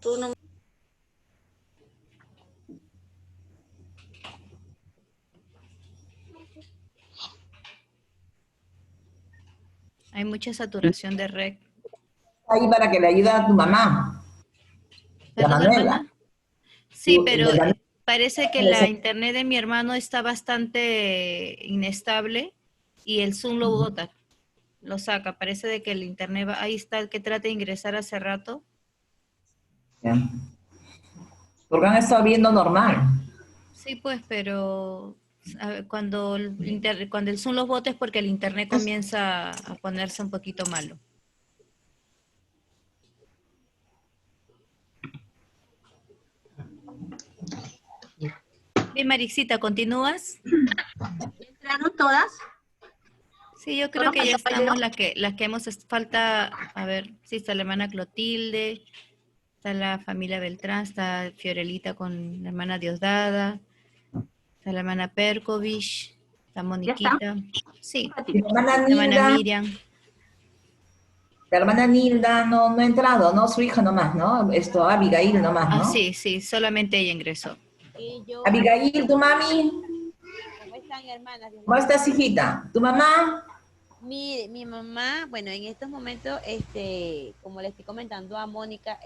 tú no. Hay mucha saturación de red. Ahí para que le ayude a tu mamá, la ¿Perdón, Manuela. hermana? Sí, pero De parece que la internet de mi hermano está bastante inestable y el Zoom lo bota, lo saca. Parece de que el internet va, ahí está el que trata de ingresar hace rato. Porque han estado viendo normal. Sí, pues, pero cuando cuando el Zoom los bota es porque el internet comienza a ponerse un poquito malo. Bien, Marixita, ¿continúas? ¿Entraron todas? Sí, yo creo que ya estamos las que hemos, falta, a ver, sí, está la hermana Clotilde, está la familia Beltrán, está Fiorelita con la hermana Diosdada, está la hermana Perkovich, está Moniquita, sí, Y la hermana Miriam. la hermana Nilda no ha entrado, ¿no? Su hija nomás, ¿no? Esto, Abigail nomás, Ah, ¿no? sí, sí, solamente ella ingresó. Y yo, Abigail, tu mami, ¿cómo están, hermanas? Dios les ¿cómo estás, hijita? ¿Tu mamá? Mi mamá, bueno, en estos momentos, como le estoy comentando a Mónica,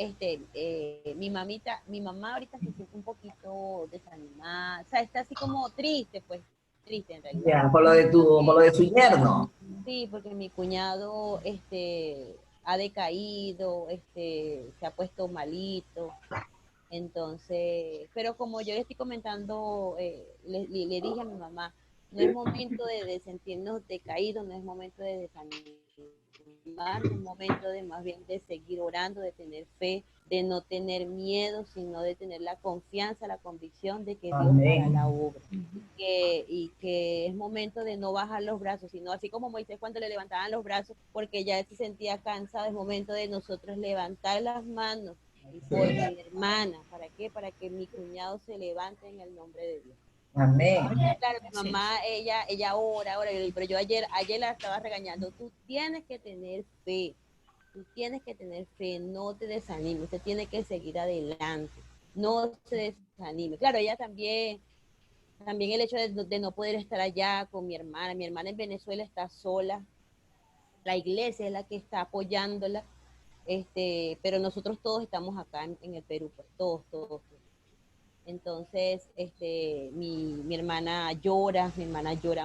mi mamá ahorita se siente un poquito desanimada, o sea, está así como triste, pues, triste en realidad. Ya, por lo de su yerno. Sí, porque mi cuñado, ha decaído, se ha puesto malito, entonces, pero como yo le estoy comentando, le dije a mi mamá, no es momento de sentirnos decaídos, no es momento de desanimar, es momento de más bien de seguir orando, de tener fe, de no tener miedo, sino de tener la confianza, la convicción de que Dios hará la obra. Y que es momento de no bajar los brazos, sino así como Moisés cuando le levantaban los brazos, porque ya se sentía cansado, es momento de nosotros levantar las manos y por mi hermana. ¿Para qué? Para que mi cuñado se levante en el nombre de Dios. Amén. Ahorita, claro, mi Sí. mamá, ella ora, pero yo ayer la estaba regañando. Tú tienes que tener fe, tú tienes que tener fe, no te desanimes, usted tiene que seguir adelante, no se desanime. Claro, ella también el hecho de no poder estar allá con mi hermana en Venezuela está sola, la iglesia es la que está apoyándola, pero nosotros todos estamos acá en el Perú, pues, todos. Entonces, mi hermana llora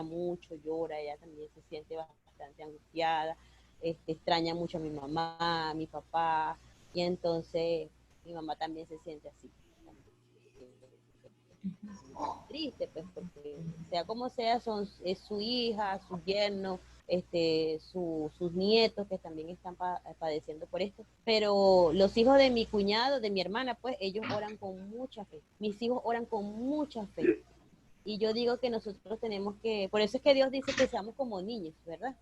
mucho, ella también se siente bastante angustiada, extraña mucho a mi mamá, a mi papá, y entonces mi mamá también se siente así. Triste, pues, porque sea como sea, es su hija, su yerno, sus nietos que también están padeciendo por esto. Pero los hijos de mi cuñado, de mi hermana, pues ellos oran con mucha fe. Mis hijos oran con mucha fe. Y yo digo que nosotros tenemos que, por eso es que Dios dice que seamos como niños, ¿verdad?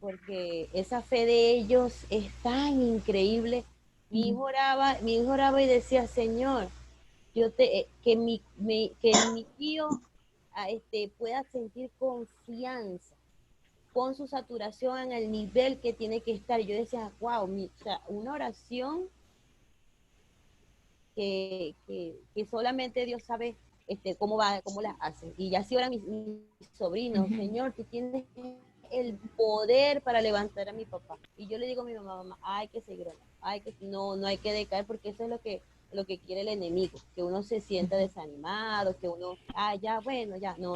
Porque esa fe de ellos es tan increíble. Mi hijo oraba y decía, Señor, que mi tío pueda sentir confianza con su saturación en el nivel que tiene que estar. Yo decía, wow, o sea, una oración que solamente Dios sabe cómo la hace. Y así oran mis sobrinos, Señor, tú tienes el poder para levantar a mi papá. Y yo le digo a mi mamá, hay que seguir orando, no hay que decaer, porque eso es lo que quiere el enemigo, que uno se sienta desanimado, que uno, ya, bueno, ya, no,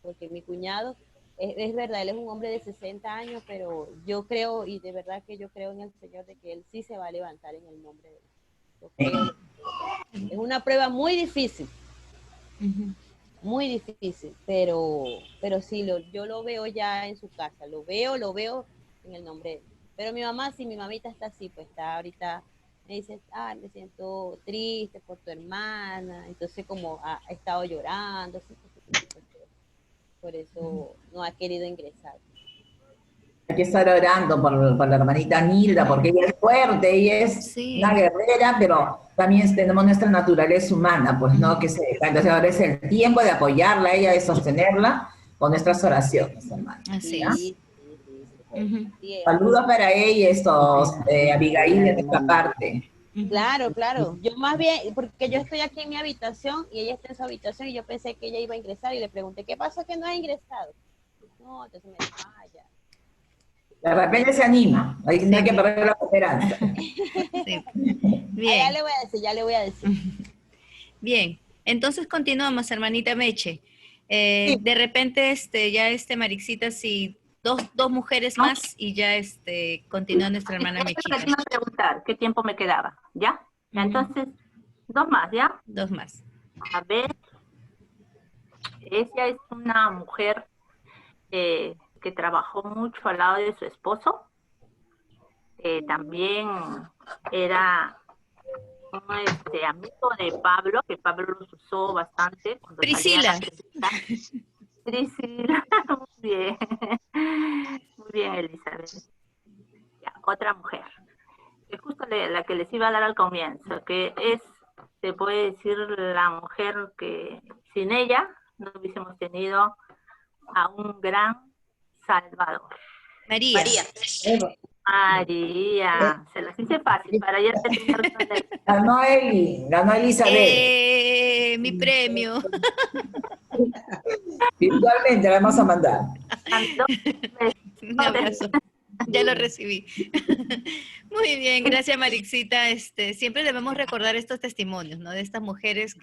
porque mi cuñado, es verdad, él es un hombre de 60 años, pero yo creo, y de verdad que yo creo en el Señor, de que él sí se va a levantar en el nombre de Dios. Yo creo. Es una prueba muy difícil, pero sí, yo lo veo ya en su casa, lo veo en el nombre de Dios. Pero mi mamá, sí, mi mamita está así, pues está ahorita, me dice, me siento triste por tu hermana, entonces como ha estado llorando, así, por eso no ha querido ingresar. Hay que estar orando por la hermanita Nilda, porque ella es fuerte, ella es Sí. una guerrera, pero también tenemos nuestra naturaleza humana, pues, ¿no? Entonces ahora es el tiempo de apoyarla, ella, de sostenerla con nuestras oraciones, hermano. Así ¿Ya? es. Sí, Saludos para ella, Abigail, de nuestra parte. Claro, claro. Yo más bien, porque yo estoy aquí en mi habitación y ella está en su habitación y yo pensé que ella iba a ingresar y le pregunté, ¿qué pasa que no ha ingresado? No, entonces me dijo, ah, ya. De repente se anima, no hay Sí, que perder la esperanza. sí. Ah, ya Bien, le voy a decir, ya le voy a decir. bien. Entonces continuamos, hermanita Meche. Sí, De repente, ya Marixita, si dos mujeres ¿No? más y ya continúa nuestra Sí, hermana eso es lo que Mechita. te iba a preguntar, ¿qué tiempo me quedaba? ¿Ya? Ya, Ujú. entonces, dos más, ¿ya? Dos más. A ver, ella es una mujer que trabajó mucho al lado de su esposo. También era un amigo de Pablo, que Pablo los usó bastante cuando salían a Priscila. predicar. Priscila, muy bien. Muy bien, Elizabeth. Ya, otra mujer. Es justo la que les iba a dar al comienzo, que es, se puede decir, la mujer que sin ella no hubiésemos tenido a un gran Salvador. María. María, se las hice fácil para ya terminar con el Ganó Elizabeth. Mi premio. Virtualmente la vamos a mandar. santo. Un abrazo. Ya lo recibí. Muy bien, gracias Marixita. Siempre debemos recordar estos testimonios, ¿no? De estas mujeres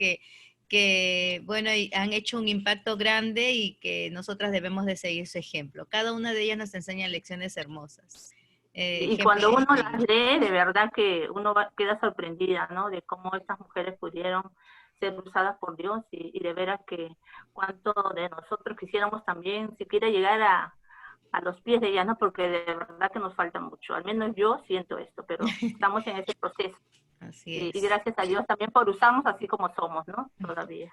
bueno, han hecho un impacto grande y que nosotras debemos de seguir su ejemplo. Cada una de ellas nos enseña lecciones hermosas. Y cuando uno las lee, de verdad que uno queda sorprendida, ¿no? De cómo estas mujeres pudieron ser usadas por Dios y de veras que cuánto de nosotros quisiéramos también siquiera llegar a los pies de ella, ¿no? Porque de verdad que nos falta mucho. Al menos yo siento esto, pero estamos en ese proceso. Así es. Y gracias a Dios también por usarnos así como somos, ¿no? Todavía.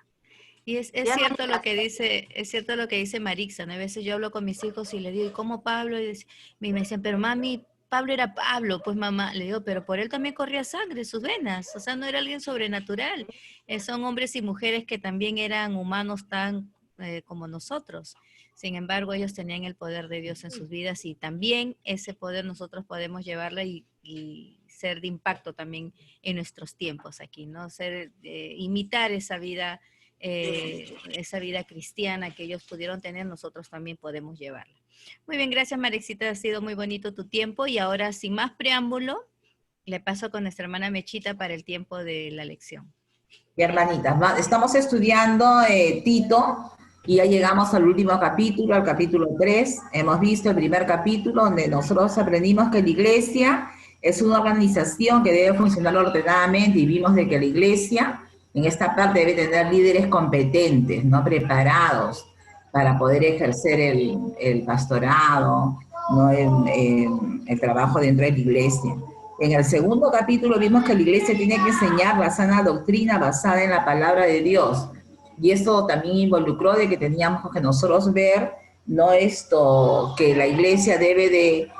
Y es cierto lo que dice Marixa, ¿no? A veces yo hablo con mis hijos y le digo, ¿y cómo Pablo? Y me dicen, pero mami, Pablo era Pablo, pues mamá, le digo, pero por él también corría sangre, sus venas, o sea, no era alguien sobrenatural. Son hombres y mujeres que también eran humanos tan como nosotros. Sin embargo, ellos tenían el poder de Dios en sus vidas y también ese poder nosotros podemos llevarlo y ser de impacto también en nuestros tiempos aquí, ¿no? Imitar esa vida cristiana que ellos pudieron tener, nosotros también podemos llevarla. Muy bien, gracias Marixita, ha sido muy bonito tu tiempo y ahora sin más preámbulo, le paso con nuestra hermana Mechita para el tiempo de la lección. Y hermanitas, estamos estudiando Tito y ya llegamos al último capítulo, al capítulo 3. Hemos visto el primer capítulo donde nosotros aprendimos que la iglesia es una organización que debe funcionar ordenadamente y vimos de que la iglesia en esta parte debe tener líderes competentes, ¿no? Preparados para poder ejercer el pastorado, ¿no? El trabajo dentro de la iglesia. En el segundo capítulo vimos que la iglesia tiene que enseñar la sana doctrina basada en la palabra de Dios. Y eso también involucró de que teníamos que nosotros ver, no esto, que la iglesia debe de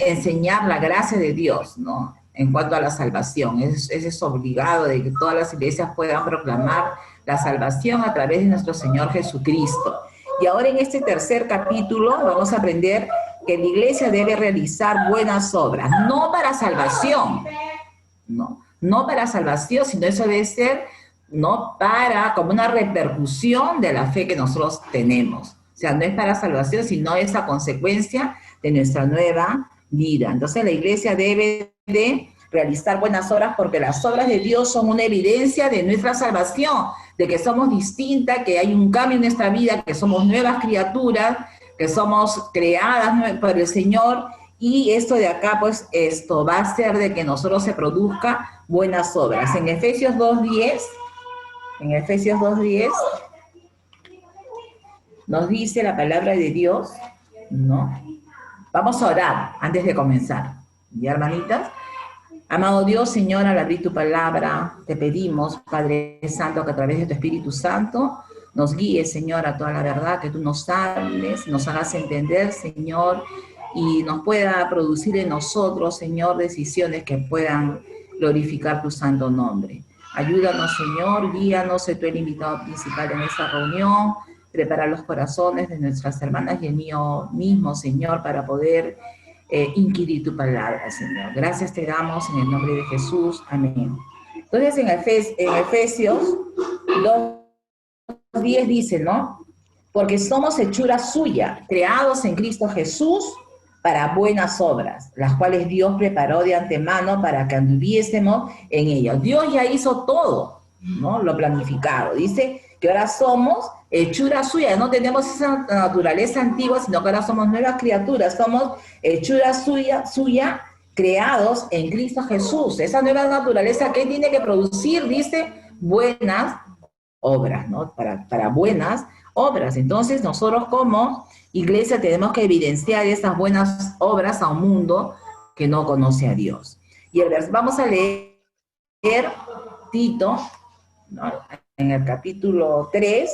enseñar la gracia de Dios, ¿no? En cuanto a la salvación. Es obligado de que todas las iglesias puedan proclamar la salvación a través de nuestro Señor Jesucristo. Y ahora en este tercer capítulo vamos a aprender que la iglesia debe realizar buenas obras, no para salvación, no para salvación, sino eso debe ser, no para, como una repercusión de la fe que nosotros tenemos. O sea, no es para salvación, sino es a consecuencia de nuestra nueva vida. Entonces la iglesia debe de realizar buenas obras porque las obras de Dios son una evidencia de nuestra salvación, de que somos distintas, que hay un cambio en nuestra vida, que somos nuevas criaturas, que somos creadas por el Señor, y esto de acá, pues, esto va a hacer de que nosotros se produzca buenas obras. En Efesios 2:10, nos dice la palabra de Dios, ¿no? Vamos a orar antes de comenzar, ¿ya, hermanitas? Amado Dios, Señor, al abrir tu palabra, te pedimos, Padre Santo, que a través de tu Espíritu Santo nos guíes, Señor, a toda la verdad, que tú nos hables, nos hagas entender, Señor, y nos pueda producir en nosotros, Señor, decisiones que puedan glorificar tu santo nombre. Ayúdanos, Señor, guíanos, sé tú el invitado principal en esta reunión, prepara los corazones de nuestras hermanas y el mío mismo, Señor, para poder inquirir tu palabra, Señor. Gracias te damos en el nombre de Jesús. Amén. Entonces en Efesios 2:10 dice, ¿no? Porque somos hechura suya, creados en Cristo Jesús para buenas obras, las cuales Dios preparó de antemano para que anduviésemos en ellas. Dios ya hizo todo, ¿no? Lo planificado. Dice que ahora somos hechura suya, no tenemos esa naturaleza antigua, sino que ahora somos nuevas criaturas, somos hechura suya, creados en Cristo Jesús. Esa nueva naturaleza, ¿qué tiene que producir? Dice, buenas obras, ¿no? Para buenas obras. Entonces, nosotros como iglesia tenemos que evidenciar esas buenas obras a un mundo que no conoce a Dios. Y vamos a leer Tito, ¿no? En el capítulo 3,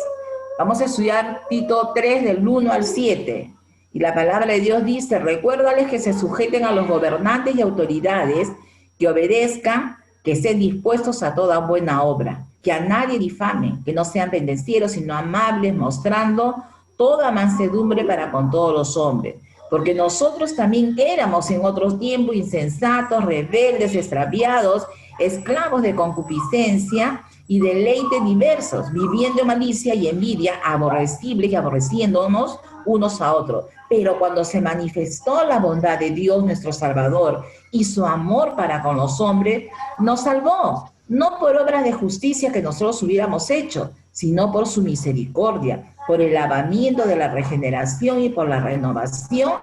vamos a estudiar Tito 3 del 1 al 7. Y la palabra de Dios dice, recuérdales que se sujeten a los gobernantes y autoridades, que obedezcan, que estén dispuestos a toda buena obra, que a nadie difamen, que no sean pendencieros, sino amables, mostrando toda mansedumbre para con todos los hombres. Porque nosotros también éramos en otros tiempos insensatos, rebeldes, extraviados, esclavos de concupiscencia y deleites diversos, viviendo en malicia y envidia, aborrecibles y aborreciéndonos unos a otros. Pero cuando se manifestó la bondad de Dios nuestro Salvador y su amor para con los hombres, nos salvó, no por obras de justicia que nosotros hubiéramos hecho, sino por su misericordia, por el lavamiento de la regeneración y por la renovación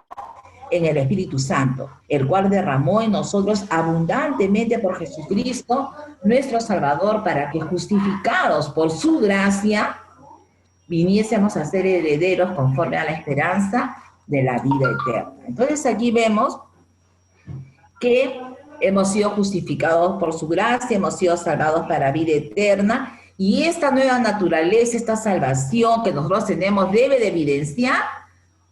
en el Espíritu Santo, el cual derramó en nosotros abundantemente por Jesucristo, nuestro Salvador, para que justificados por su gracia, viniésemos a ser herederos conforme a la esperanza de la vida eterna. Entonces aquí vemos que hemos sido justificados por su gracia, hemos sido salvados para vida eterna, y esta nueva naturaleza, esta salvación que nosotros tenemos debe de evidenciar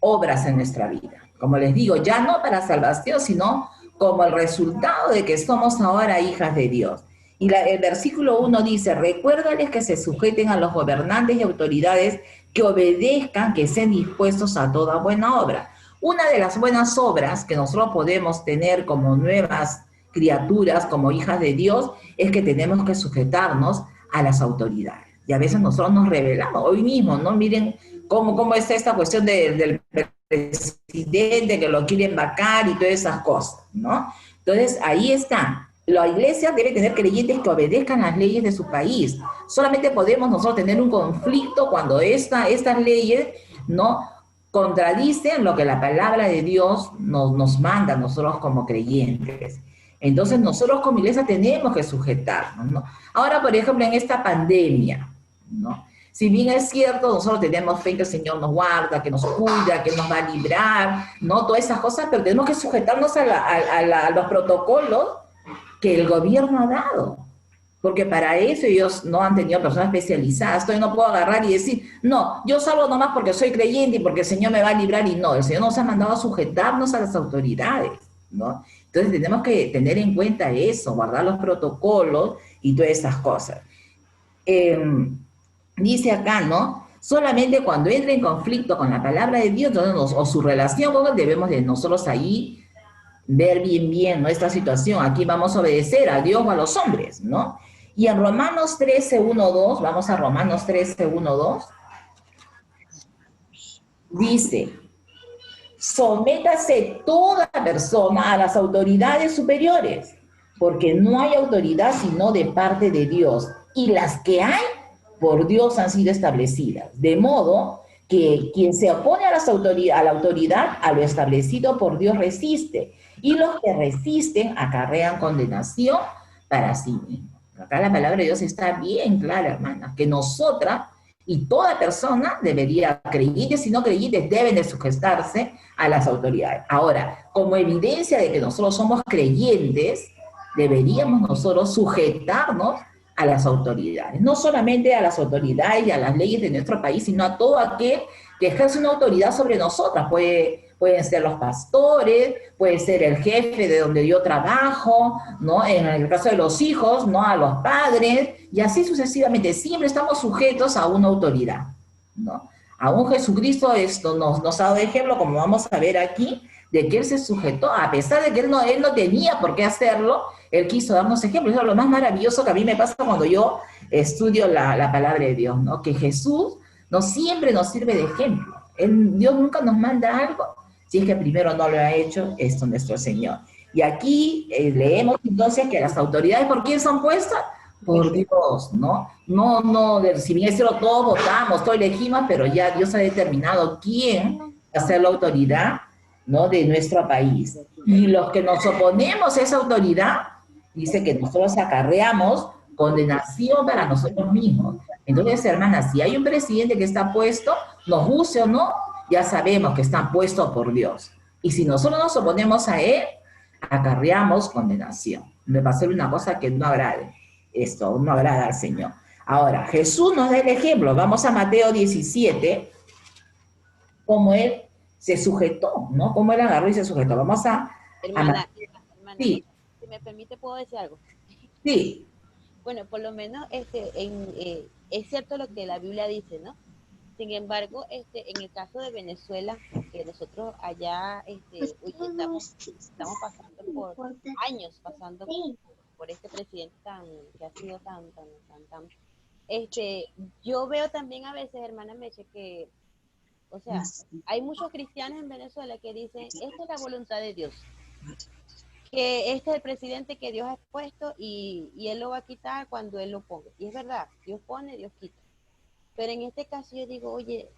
obras en nuestra vida. Como les digo, ya no para salvación, sino como el resultado de que somos ahora hijas de Dios. Y el versículo 1 dice, recuérdales que se sujeten a los gobernantes y autoridades, que obedezcan, que estén dispuestos a toda buena obra. Una de las buenas obras que nosotros podemos tener como nuevas criaturas, como hijas de Dios, es que tenemos que sujetarnos a las autoridades. Y a veces nosotros nos rebelamos. Hoy mismo, ¿no? Miren cómo es esta cuestión del presidente que lo quieren vacar y todas esas cosas, ¿no? Entonces, ahí está. La iglesia debe tener creyentes que obedezcan las leyes de su país. Solamente podemos nosotros tener un conflicto cuando estas leyes, ¿no?, contradicen lo que la palabra de Dios nos manda a nosotros como creyentes. Entonces nosotros como iglesia tenemos que sujetarnos, ¿no? Ahora, por ejemplo, en esta pandemia, ¿no?, si bien es cierto, nosotros tenemos fe que el Señor nos guarda, que nos cuida, que nos va a librar, ¿no?, todas esas cosas, pero tenemos que sujetarnos a los protocolos que el gobierno ha dado. Porque para eso ellos no han tenido personas especializadas. Entonces no puedo agarrar y decir, no, yo salgo nomás porque soy creyente y porque el Señor me va a librar, y no, el Señor nos ha mandado a sujetarnos a las autoridades, ¿no? Entonces tenemos que tener en cuenta eso, guardar los protocolos y todas esas cosas. Dice acá, ¿no? Solamente cuando entre en conflicto con la palabra de Dios o su relación con Él, debemos de nosotros ahí ver bien, ¿no?, esta situación. Aquí vamos a obedecer a Dios o a los hombres, ¿no? Y en Romanos 13:1-2, vamos a Romanos 13:1-2, dice, sométase toda persona a las autoridades superiores, porque no hay autoridad sino de parte de Dios, y las que hay por Dios han sido establecidas, de modo que quien se opone a la autoridad, a lo establecido por Dios resiste, y los que resisten acarrean condenación para sí mismos. Acá la palabra de Dios está bien clara, hermana, que nosotras y toda persona debería, creyentes y no creyentes, deben de sujetarse a las autoridades. Ahora, como evidencia de que nosotros somos creyentes, deberíamos nosotros sujetarnos a las autoridades, no solamente a las autoridades y a las leyes de nuestro país, sino a todo aquel que ejerce una autoridad sobre nosotras. Pueden ser los pastores, puede ser el jefe de donde yo trabajo, ¿no? En el caso de los hijos, ¿no?, a los padres, y así sucesivamente. Siempre estamos sujetos a una autoridad, ¿no? Aún Jesucristo nos ha dado ejemplo, como vamos a ver aquí, de que él se sujetó, a pesar de que él no tenía por qué hacerlo, él quiso darnos ejemplos. Eso es lo más maravilloso que a mí me pasa cuando yo estudio la palabra de Dios, ¿no? Que Jesús no siempre nos sirve de ejemplo. Dios nunca nos manda algo si es que primero no lo ha hecho esto nuestro Señor. Y aquí leemos entonces que las autoridades, ¿por quién son puestas? Por Dios, ¿no? Si bien es cierto, todos votamos, todos elegimos, pero ya Dios ha determinado quién va a ser la autoridad, ¿no? De nuestro país. Y los que nos oponemos a esa autoridad, dice que nosotros acarreamos condenación para nosotros mismos. Entonces, hermanas, si hay un presidente que está puesto, nos guste o no, ya sabemos que está puesto por Dios. Y si nosotros nos oponemos a él, acarreamos condenación. Me va a ser una cosa que no agrade. Esto no agrada al Señor. Ahora, Jesús nos da el ejemplo. Vamos a Mateo 17, cómo él se sujetó, ¿no? Cómo él agarró y se sujetó. Vamos a... Hermana, sí. Si me permite, ¿puedo decir algo? Sí. Bueno, por lo menos es cierto lo que la Biblia dice, ¿no? Sin embargo, en el caso de Venezuela, que nosotros allá hoy estamos pasando por años, pasando por este presidente que ha sido tan, yo veo también a veces, hermana Meche, que, o sea, hay muchos cristianos en Venezuela que dicen, esta es la voluntad de Dios, que este es el presidente que Dios ha puesto y él lo va a quitar cuando él lo ponga. Y es verdad, Dios pone, Dios quita. Pero en este caso yo digo, oye,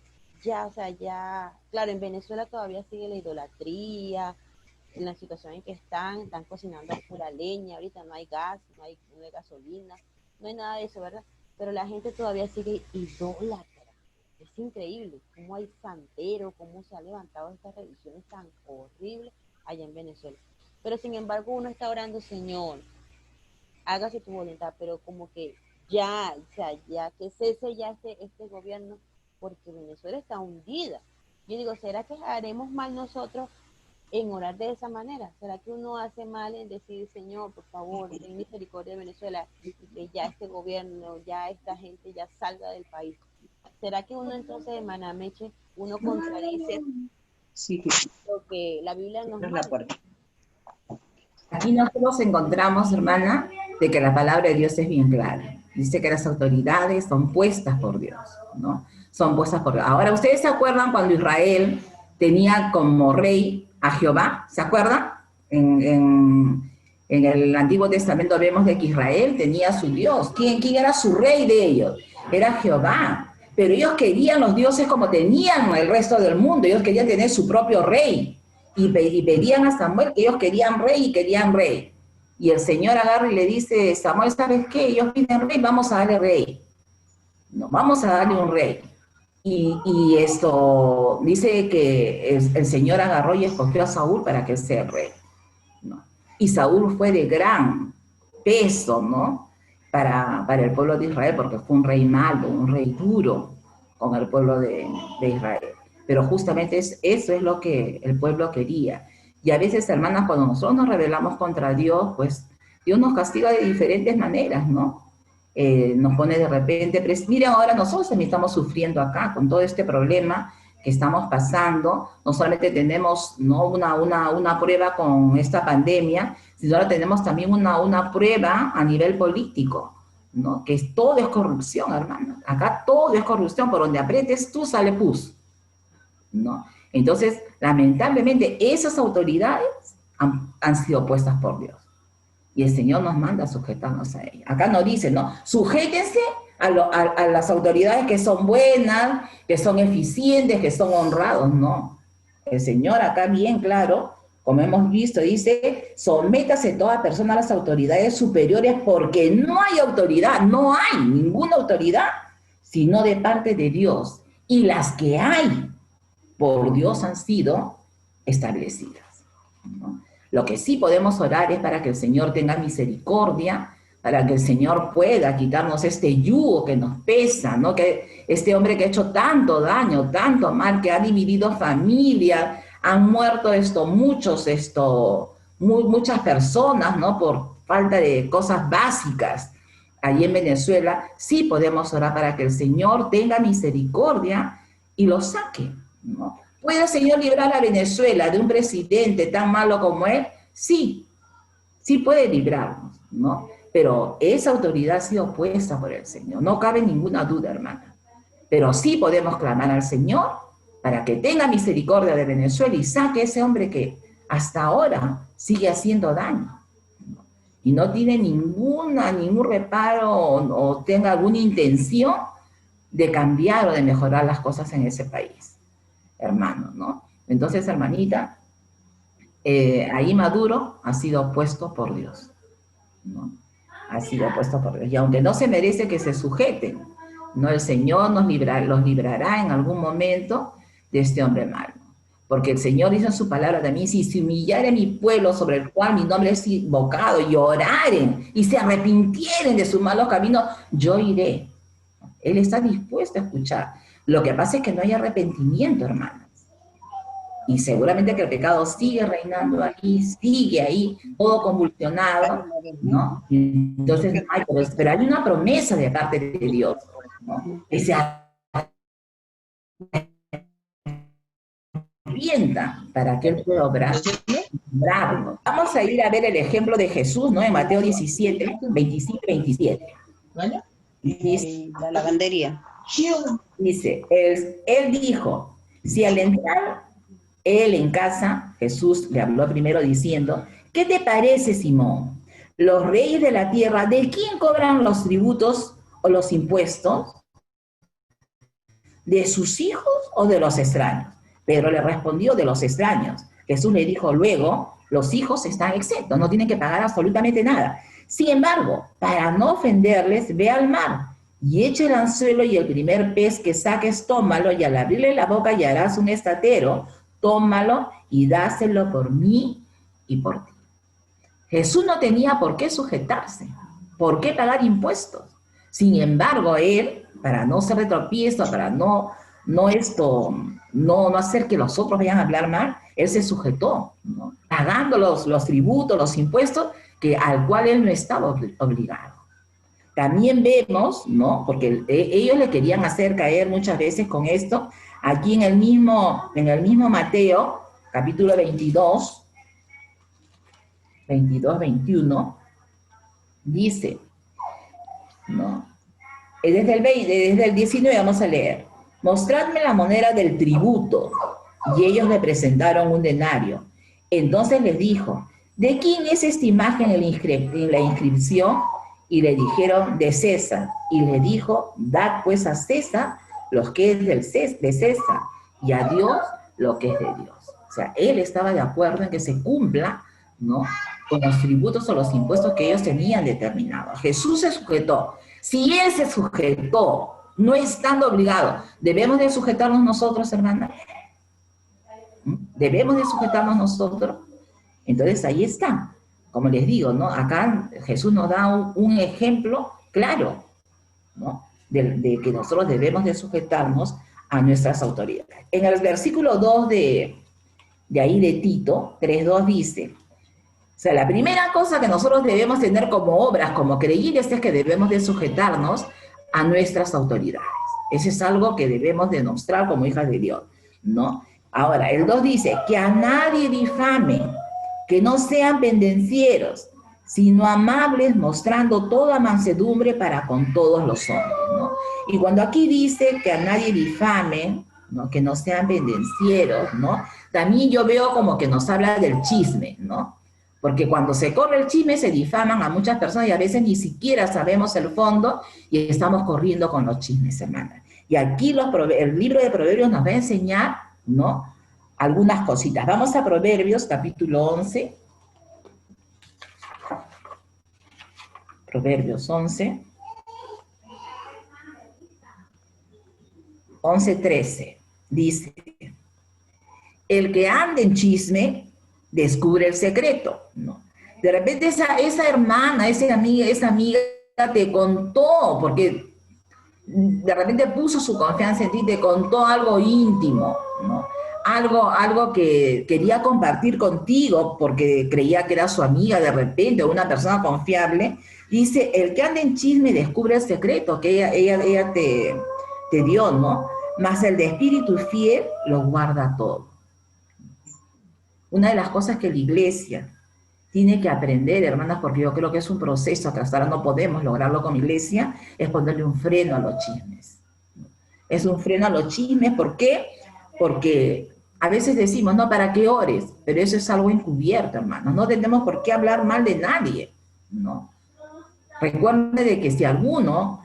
ya, o sea, ya, claro, en Venezuela todavía sigue la idolatría, en la situación en que están cocinando a pura leña, ahorita no hay gas, no hay gasolina, no hay nada de eso, ¿verdad? Pero la gente todavía sigue idólatra. Es increíble cómo hay santero, cómo se han levantado estas religiones tan horribles allá en Venezuela. Pero sin embargo uno está orando, Señor, hágase tu voluntad, pero como que ya, o sea, ya que cese ya este gobierno, porque Venezuela está hundida. Yo digo, ¿será que haremos mal nosotros en orar de esa manera? ¿Será que uno hace mal en decir, Señor, por favor, ten misericordia de Venezuela, y que ya este gobierno, ya esta gente ya salga del país? ¿Será que uno entonces, hermana Meche, uno contradice lo que la Biblia nos manda? Aquí nosotros encontramos, hermana, de que la palabra de Dios es bien clara. Dice que las autoridades son puestas por Dios, ¿no? Son puestas por Dios. Ahora, ¿ustedes se acuerdan cuando Israel tenía como rey a Jehová? ¿Se acuerdan? En el Antiguo Testamento vemos de que Israel tenía su Dios. ¿Quién era su rey de ellos? Era Jehová. Pero ellos querían los dioses como tenían el resto del mundo. Ellos querían tener su propio rey. Y pedían a Samuel que ellos querían rey y querían rey. Y el Señor agarra y le dice, Samuel, ¿sabes qué? Ellos piden rey, vamos a darle rey. No, vamos a darle un rey. Y esto dice que el Señor agarró y escogió a Saúl para que sea rey, ¿no? Y Saúl fue de gran peso, ¿no? Para el pueblo de Israel, porque fue un rey malo, un rey duro con el pueblo de Israel. Pero justamente eso es lo que el pueblo quería. Y a veces, hermanas, cuando nosotros nos rebelamos contra Dios, pues Dios nos castiga de diferentes maneras, ¿no? Nos pone de repente, miren, ahora nosotros también estamos sufriendo acá con todo este problema que estamos pasando. No solamente tenemos, ¿no?, una prueba con esta pandemia, sino ahora tenemos también una prueba a nivel político, ¿no? Que todo es corrupción, hermanos. Acá todo es corrupción, por donde aprietes tú sale pus, ¿no? Entonces, lamentablemente, esas autoridades han sido puestas por Dios. Y el Señor nos manda a sujetarnos a ellas. Acá no dice, ¿no? Sujétense a las autoridades que son buenas, que son eficientes, que son honrados, ¿no? El Señor acá bien claro, como hemos visto, dice, sométase toda persona a las autoridades superiores, porque no hay autoridad, no hay ninguna autoridad, sino de parte de Dios. Y las que hay, por Dios han sido establecidas, ¿no? Lo que sí podemos orar es para que el Señor tenga misericordia, para que el Señor pueda quitarnos este yugo que nos pesa, ¿no? Que este hombre que ha hecho tanto daño, tanto mal, que ha dividido familia, han muerto muchas personas, ¿no? Por falta de cosas básicas allí en Venezuela. Sí podemos orar para que el Señor tenga misericordia y lo saque, ¿no? ¿Puede el Señor librar a Venezuela de un presidente tan malo como él? Sí, sí puede librarnos, ¿no? Pero esa autoridad ha sido puesta por el Señor, no cabe ninguna duda, hermana. Pero sí podemos clamar al Señor para que tenga misericordia de Venezuela y saque a ese hombre que hasta ahora sigue haciendo daño, ¿no? Y no tiene ningún reparo o tenga alguna intención de cambiar o de mejorar las cosas en ese país, hermano, ¿no? Entonces, hermanita, ahí Maduro ha sido puesto por Dios, ¿no? Ha sido puesto por Dios. Y aunque no se merece que se sujeten, ¿no? El Señor los librará en algún momento de este hombre malo. Porque el Señor dice en su palabra también, si se humillare mi pueblo sobre el cual mi nombre es invocado, y oraren y se arrepintieren de sus malos caminos, yo iré. Él está dispuesto a escuchar. Lo que pasa es que no hay arrepentimiento, hermanas. Y seguramente que el pecado sigue reinando ahí, sigue ahí, todo convulsionado, ¿no? Entonces, pero hay una promesa de parte de Dios, ¿no? Que se arrepienta para que Él pueda obrar. Vamos a ir a ver el ejemplo de Jesús, ¿no? En Mateo 17, 25 y 27. Dice, la lavandería. Dice, él dijo, si al entrar él en casa, Jesús le habló primero diciendo, ¿qué te parece, Simón? Los reyes de la tierra, ¿de quién cobran los tributos o los impuestos? ¿De sus hijos o de los extraños? Pedro le respondió, de los extraños. Jesús le dijo luego, los hijos están exentos, no tienen que pagar absolutamente nada. Sin embargo, para no ofenderles, ve al mar y echa el anzuelo y el primer pez que saques, tómalo, y al abrirle la boca hallarás un estatero, tómalo y dáselo por mí y por ti. Jesús no tenía por qué sujetarse, por qué pagar impuestos. Sin embargo, él, para no ser de tropiezo, para no hacer que los otros vayan a hablar mal, él se sujetó, ¿no? Pagando los tributos, los impuestos, al cual él no estaba obligado. También vemos, ¿no? Porque ellos le querían hacer caer muchas veces con esto, aquí en el mismo Mateo, capítulo 22, 21, dice, ¿no? Desde el 19 vamos a leer, mostradme la moneda del tributo, y ellos le presentaron un denario. Entonces les dijo, ¿de quién es esta imagen en la inscripción? Y le dijeron, de César. Y le dijo, dad pues a César lo que es de César, y a Dios lo que es de Dios. O sea, él estaba de acuerdo en que se cumpla, ¿no?, con los tributos o los impuestos que ellos tenían determinados. Jesús se sujetó. Si él se sujetó, no estando obligado, ¿debemos de sujetarnos nosotros, hermana? ¿Debemos de sujetarnos nosotros? Entonces ahí está. Como les digo, ¿no? Acá Jesús nos da un ejemplo claro, ¿no?, de que nosotros debemos de sujetarnos a nuestras autoridades. En el versículo 2 de ahí de Tito, 3:2 dice, o sea, la primera cosa que nosotros debemos tener como obras, como creyentes, es que debemos de sujetarnos a nuestras autoridades. Eso es algo que debemos demostrar como hijas de Dios, ¿no? Ahora, el 2 dice, que a nadie difame, que no sean pendencieros, sino amables, mostrando toda mansedumbre para con todos los hombres, ¿no? Y cuando aquí dice que a nadie difame, ¿no?, que no sean pendencieros, ¿no?, también yo veo como que nos habla del chisme, ¿no? Porque cuando se corre el chisme se difaman a muchas personas y a veces ni siquiera sabemos el fondo y estamos corriendo con los chismes, hermana. Y aquí el libro de Proverbios nos va a enseñar, ¿no?, algunas cositas. Vamos a Proverbios, capítulo 11. Proverbios 11. 11:13. Dice, el que anda en chisme descubre el secreto, ¿no? De repente esa hermana, esa amiga te contó, porque de repente puso su confianza en ti, te contó algo íntimo, ¿no? Algo que quería compartir contigo porque creía que era su amiga de repente, o una persona confiable. Dice, el que anda en chisme descubre el secreto que ella te dio, ¿no? mas el de espíritu fiel lo guarda todo. Una de las cosas que la iglesia tiene que aprender, hermanas, porque yo creo que es un proceso, que hasta ahora no podemos lograrlo con la iglesia, es ponerle un freno a los chismes. Es un freno a los chismes, ¿por qué? Porque a veces decimos, no, para que ores, pero eso es algo encubierto, hermanos. No tenemos por qué hablar mal de nadie, ¿no? Recuerde de que si alguno,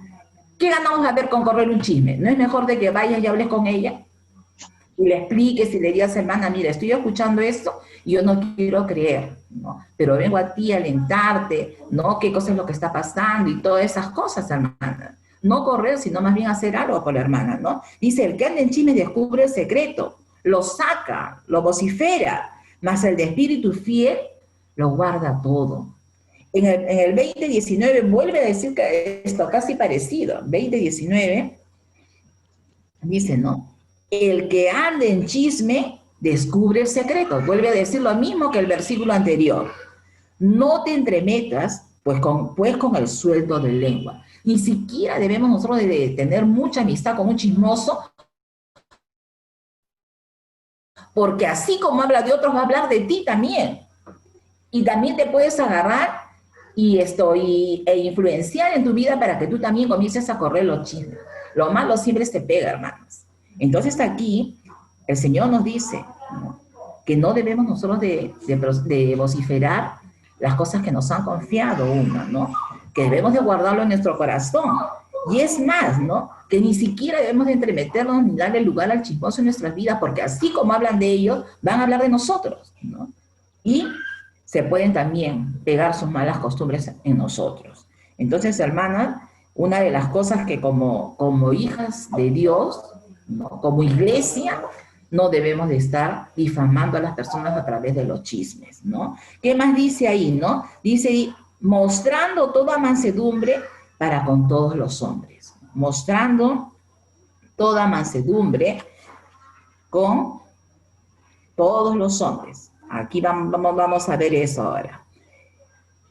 ¿qué ganamos a ver con correr un chisme? ¿No es mejor de que vayas y hables con ella? Y le expliques y le digas, hermana, mira, estoy escuchando esto y yo no quiero creer, ¿no? Pero vengo a ti a alentarte, ¿no? ¿Qué cosa es lo que está pasando? Y todas esas cosas, hermana. No correr, sino más bien hacer algo por la hermana, ¿no? Dice, el que anda en chisme descubre el secreto, lo saca, lo vocifera, mas el de espíritu fiel lo guarda todo. En el 2019 vuelve a decir que esto casi parecido, 2019, dice, ¿no? El que anda en chisme descubre el secreto. Vuelve a decir lo mismo que el versículo anterior. No te entremetas, pues con el sueldo de lengua. Ni siquiera debemos nosotros de tener mucha amistad con un chismoso, porque así como habla de otros, va a hablar de ti también. Y también te puedes agarrar e influenciar en tu vida para que tú también comiences a correr los chismes. Lo malo siempre te pega, hermanos. Entonces aquí el Señor nos dice, ¿no?, que no debemos nosotros de vociferar las cosas que nos han confiado uno, ¿no? Que debemos de guardarlo en nuestro corazón. Y es más, ¿no?, que ni siquiera debemos de entremeternos ni darle lugar al chismoso en nuestras vidas, porque así como hablan de ellos, van a hablar de nosotros, ¿no? Y se pueden también pegar sus malas costumbres en nosotros. Entonces, hermanas, una de las cosas que como hijas de Dios, ¿no?, como iglesia, no debemos de estar difamando a las personas a través de los chismes, ¿no? ¿Qué más dice ahí, no? Dice, mostrando toda mansedumbre para con todos los hombres. Mostrando toda mansedumbre con todos los hombres. Aquí vamos a ver eso ahora.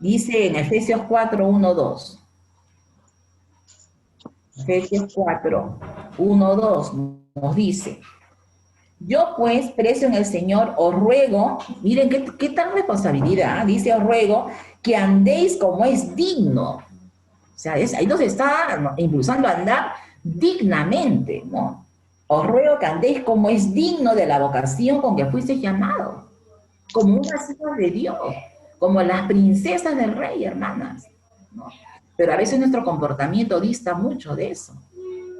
Dice en Efesios 4, 1, 2. Efesios 4, 1, 2 nos dice, yo pues, preso en el Señor, os ruego, miren qué tal responsabilidad, dice, os ruego que andéis como es digno. O sea, ahí nos está impulsando a andar dignamente, ¿no? Os ruego que andéis como es digno de la vocación con que fuisteis llamados, como unas hijas de Dios, como las princesas del rey, hermanas, ¿no? Pero a veces nuestro comportamiento dista mucho de eso.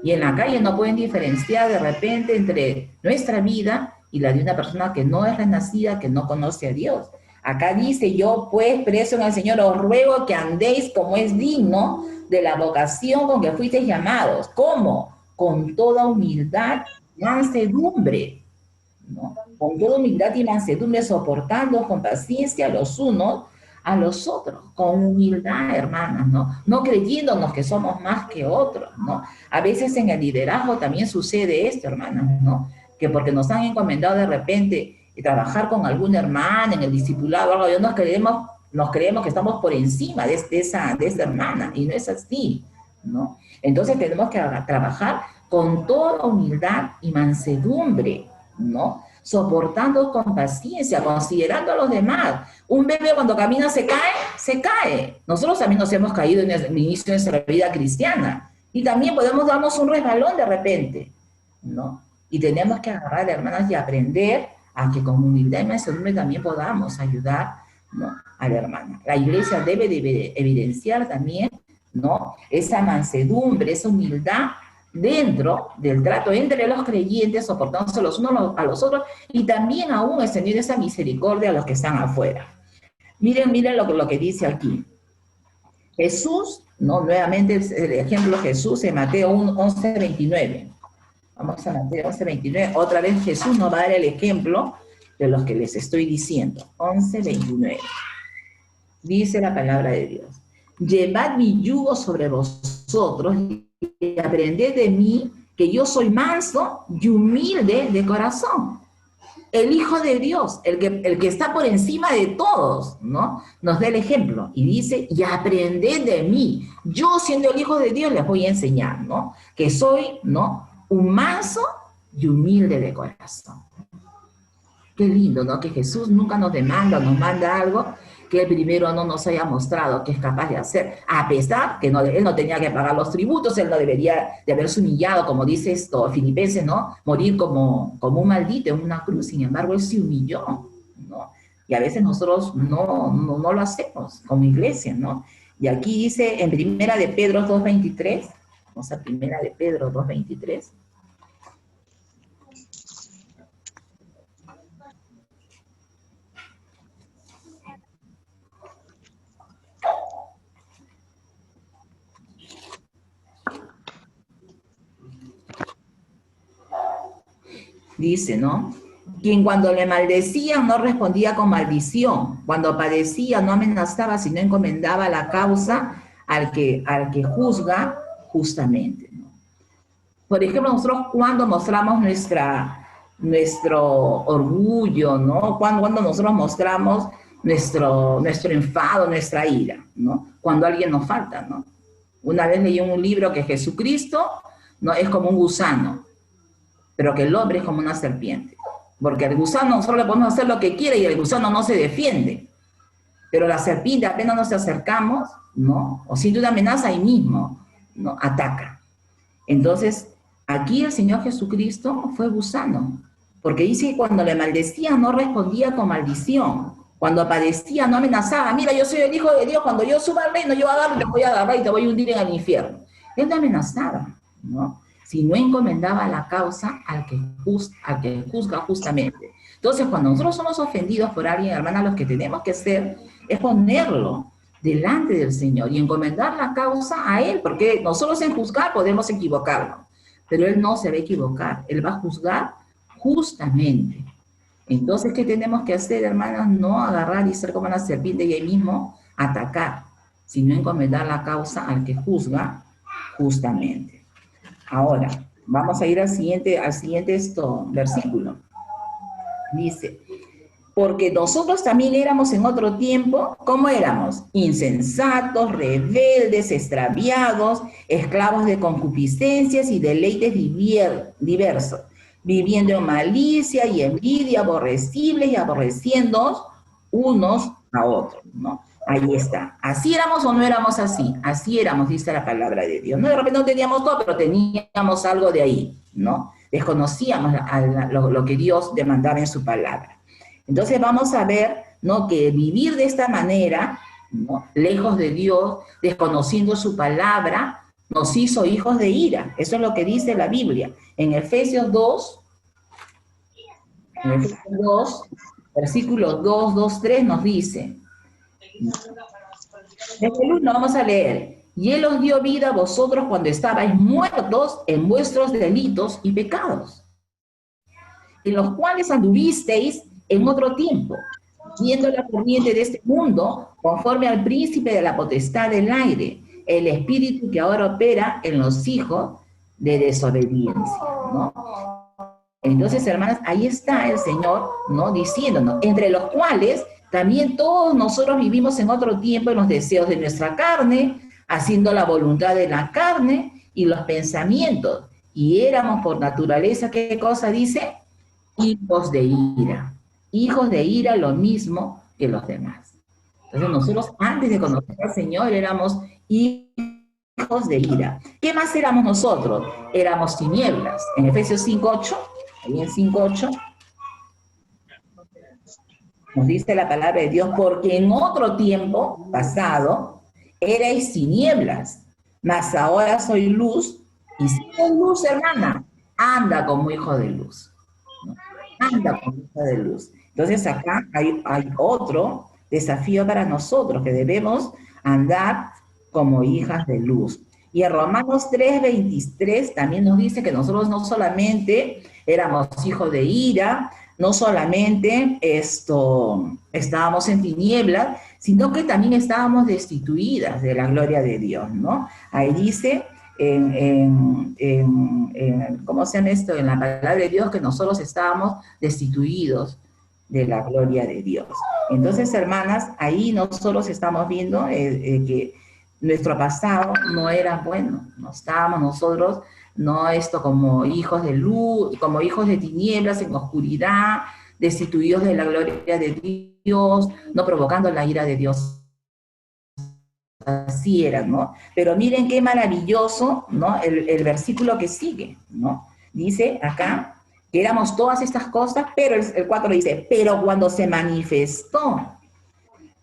Y en la calle no pueden diferenciar de repente entre nuestra vida y la de una persona que no es renacida, que no conoce a Dios. Acá dice, yo pues, preso en el Señor, os ruego que andéis como es digno de la vocación con que fuisteis llamados. ¿Cómo? Con toda humildad y mansedumbre, ¿no? Con toda humildad y mansedumbre, soportando con paciencia los unos a los otros, con humildad, hermanas, ¿no? No creyéndonos que somos más que otros, ¿no? A veces en el liderazgo también sucede esto, hermanas, ¿no? Que porque nos han encomendado de repente trabajar con alguna hermana en el discipulado, algo, yo nos creemos que estamos por encima de esa hermana, y no es así, ¿no? Entonces tenemos que trabajar con toda humildad y mansedumbre, ¿no? Soportando con paciencia, considerando a los demás. Un bebé cuando camina se cae. Nosotros también nos hemos caído en el inicio de nuestra vida cristiana. Y también podemos darnos un resbalón de repente, ¿no? Y tenemos que agarrar, hermanas, y aprender a que con humildad y mansedumbre también podamos ayudar, ¿no?, a la hermana. La iglesia debe de evidenciar también, ¿no?, esa mansedumbre, esa humildad dentro del trato entre los creyentes, soportándose los unos a los otros, y también aún extendiendo esa misericordia a los que están afuera. Miren lo que dice aquí. Jesús, ¿no?, nuevamente el ejemplo de Jesús en Mateo 11, 29. Vamos a Mateo 11, 29. Otra vez Jesús nos va a dar el ejemplo de los que les estoy diciendo. 11, 29. Dice la palabra de Dios. Llevad mi yugo sobre vosotros y aprended de mí, que yo soy manso y humilde de corazón. El Hijo de Dios, el que está por encima de todos, ¿no?, nos da el ejemplo y dice, y aprended de mí. Yo, siendo el Hijo de Dios, les voy a enseñar, ¿no?, que soy, ¿no?, un manso y humilde de corazón. Qué lindo, ¿no? Que Jesús nunca nos demanda, nos manda algo que Él primero no nos haya mostrado que es capaz de hacer, a pesar que Él no tenía que pagar los tributos, Él no debería de haberse humillado, como dice esto, Filipenses, ¿no? Morir como un maldito en una cruz, sin embargo, Él se humilló, ¿no? Y a veces nosotros no lo hacemos como iglesia, ¿no? Y aquí dice en Primera de Pedro 2:23, vamos a Primera de Pedro 2:23, dice, ¿no? Quien cuando le maldecían no respondía con maldición, cuando padecía no amenazaba, sino encomendaba la causa al que juzga justamente, ¿no? Por ejemplo, nosotros cuando mostramos nuestro orgullo, ¿no? Cuando nosotros mostramos nuestro enfado, nuestra ira, ¿no? Cuando alguien nos falta, ¿no? Una vez leí un libro que Jesucristo, ¿no?, es como un gusano, pero que el hombre es como una serpiente. Porque al gusano nosotros le podemos hacer lo que quiere y el gusano no se defiende. Pero la serpiente, apenas nos acercamos, ¿no?, o siente una amenaza, ahí mismo, ¿no?, ataca. Entonces, aquí el Señor Jesucristo fue gusano, porque dice que cuando le maldecían no respondía con maldición. Cuando padecía no amenazaba. Mira, yo soy el Hijo de Dios, cuando yo suba al reino, yo te voy a agarrar y te voy a hundir en el infierno. Él no amenazaba, ¿no?, sino encomendaba la causa al que juzga justamente. Entonces, cuando nosotros somos ofendidos por alguien, hermana, lo que tenemos que hacer es ponerlo delante del Señor y encomendar la causa a Él, porque nosotros en juzgar podemos equivocarnos, pero Él no se va a equivocar, Él va a juzgar justamente. Entonces, ¿qué tenemos que hacer, hermanas? No agarrar y ser como una serpiente y ahí mismo atacar, sino encomendar la causa al que juzga justamente. Ahora, vamos a ir al siguiente versículo. Dice, porque nosotros también éramos en otro tiempo, ¿cómo éramos? Insensatos, rebeldes, extraviados, esclavos de concupiscencias y deleites diversos, viviendo en malicia y envidia, aborrecibles y aborreciéndonos unos a otros, ¿no? Ahí está. ¿Así éramos o no éramos así? Así éramos, dice la palabra de Dios. No, de repente no teníamos todo, pero teníamos algo de ahí, ¿no? Desconocíamos lo que Dios demandaba en su palabra. Entonces vamos a ver, ¿no?, que vivir de esta manera, ¿no?, lejos de Dios, desconociendo su palabra, nos hizo hijos de ira. Eso es lo que dice la Biblia. En Efesios 2, versículos 2, 2, 3 nos dice, desde el 1 vamos a leer, y Él os dio vida a vosotros cuando estabais muertos en vuestros delitos y pecados, en los cuales anduvisteis en otro tiempo, siguiendo la corriente de este mundo, conforme al príncipe de la potestad del aire, el espíritu que ahora opera en los hijos de desobediencia, ¿no? Entonces, hermanas, ahí está el Señor, ¿no?, diciéndonos, entre los cuales también todos nosotros vivimos en otro tiempo en los deseos de nuestra carne, haciendo la voluntad de la carne y los pensamientos, y éramos por naturaleza, ¿qué cosa dice? Hijos de ira. Hijos de ira, lo mismo que los demás. Entonces nosotros, antes de conocer al Señor, éramos hijos de ira. ¿Qué más éramos nosotros? Éramos tinieblas. En Efesios 5:8, ahí en 5:8, nos dice la palabra de Dios, porque en otro tiempo pasado erais tinieblas, mas ahora soy luz, y si soy luz, hermana, anda como hijo de luz. ¿No? Anda como hijo de luz. Entonces acá hay otro desafío para nosotros, que debemos andar como hijas de luz. Y en Romanos 3:23 también nos dice que nosotros no solamente éramos hijos de ira, no solamente estábamos en tinieblas, sino que también estábamos destituidas de la gloria de Dios, ¿no? Ahí dice, ¿cómo se llama esto? En la palabra de Dios, que nosotros estábamos destituidos de la gloria de Dios. Entonces, hermanas, ahí nosotros estamos viendo que nuestro pasado no era bueno, no estábamos nosotros ¿no? Esto como hijos de luz, como hijos de tinieblas en oscuridad, destituidos de la gloria de Dios, no provocando la ira de Dios. Así eran, ¿no? Pero miren qué maravilloso, ¿no? El versículo que sigue, ¿no? Dice acá que éramos todas estas cosas, pero el 4 dice, pero cuando se manifestó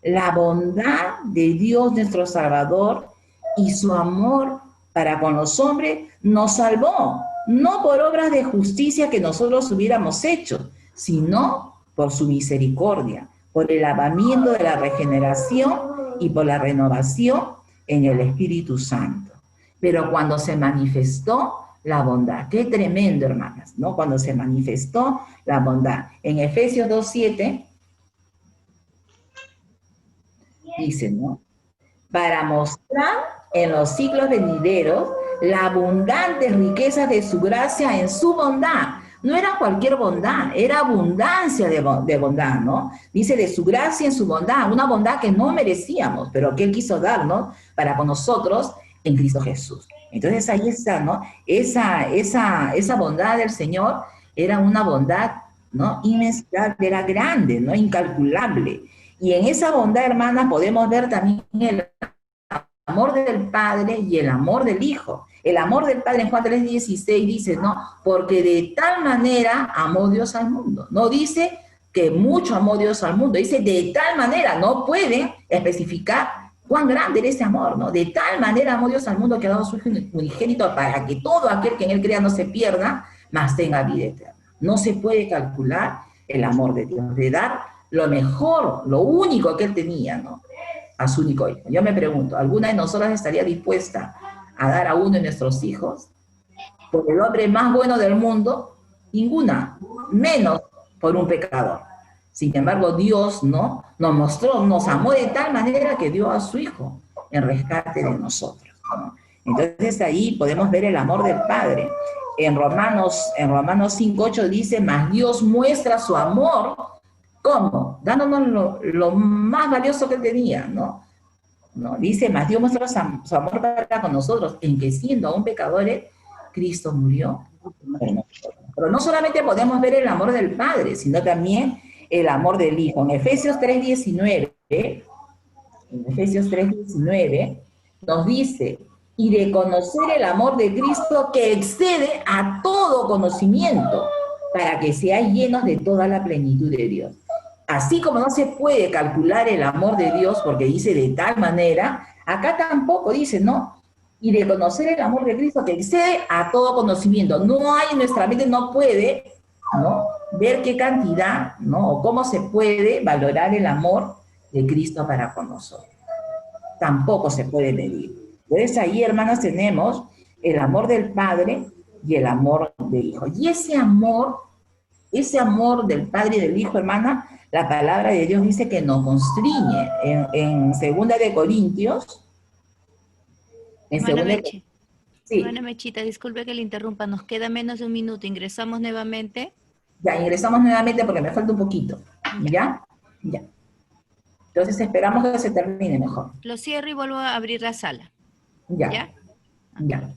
la bondad de Dios nuestro Salvador y su amor para con los hombres, nos salvó, no por obras de justicia que nosotros hubiéramos hecho, sino por su misericordia, por el lavamiento de la regeneración y por la renovación en el Espíritu Santo. Pero cuando se manifestó la bondad, qué tremendo, hermanas, ¿no? Cuando se manifestó la bondad. En Efesios 2:7 dice, ¿no? Para mostrar en los siglos venideros la abundante riqueza de su gracia en su bondad. No era cualquier bondad, era abundancia de bondad, ¿no? Dice de su gracia en su bondad, una bondad que no merecíamos, pero que Él quiso darnos para con nosotros en Cristo Jesús. Entonces ahí está, ¿no? Esa bondad del Señor era una bondad, ¿no? Inmensurable, era grande, ¿no? Incalculable. Y en esa bondad, hermana, podemos ver también el amor del Padre y el amor del Hijo. El amor del Padre en Juan 3:16 dice, ¿no? Porque de tal manera amó Dios al mundo. No dice que mucho amó Dios al mundo, dice de tal manera, no puede especificar cuán grande era ese amor, ¿no? De tal manera amó Dios al mundo que ha dado su Hijo unigénito para que todo aquel que en Él crea no se pierda, mas tenga vida eterna. No se puede calcular el amor de Dios, de dar lo mejor, lo único que Él tenía, ¿no? A su único hijo. Yo me pregunto, ¿alguna de nosotras estaría dispuesta a dar a uno de nuestros hijos por el hombre más bueno del mundo? Ninguna, menos por un pecador. Sin embargo, Dios, ¿no? Nos mostró, nos amó de tal manera que dio a su hijo en rescate de nosotros, ¿no? Entonces ahí podemos ver el amor del Padre. En Romanos 5:8 dice, mas Dios muestra su amor, ¿cómo? Dándonos lo más valioso que Él tenía, ¿no? Dice, mas Dios muestra su amor para con nosotros, en que siendo aún pecadores, Cristo murió por nosotros. Pero no solamente podemos ver el amor del Padre, sino también el amor del Hijo. En Efesios 3:19 nos dice, y de conocer el amor de Cristo que excede a todo conocimiento, para que seáis llenos de toda la plenitud de Dios. Así como no se puede calcular el amor de Dios, porque dice de tal manera, acá tampoco dice, ¿no? Y de conocer el amor de Cristo que excede a todo conocimiento. No hay en nuestra mente, no puede, ¿no? Ver qué cantidad, ¿no? O cómo se puede valorar el amor de Cristo para con nosotros. Tampoco se puede medir. Entonces ahí, hermanas, tenemos el amor del Padre y el amor del Hijo. Y ese amor del Padre y del Hijo, hermana, la palabra de Dios dice que nos constriñe. En 2 de Corintios, Hermana Mechi, sí. Hermana Mechita, disculpe que le interrumpa, nos queda menos de un minuto, ingresamos nuevamente. Ya, ingresamos nuevamente porque me falta un poquito. ¿Ya? Ya. Entonces esperamos que se termine mejor. Lo cierro y vuelvo a abrir la sala. Ya. ¿Ya? Ya.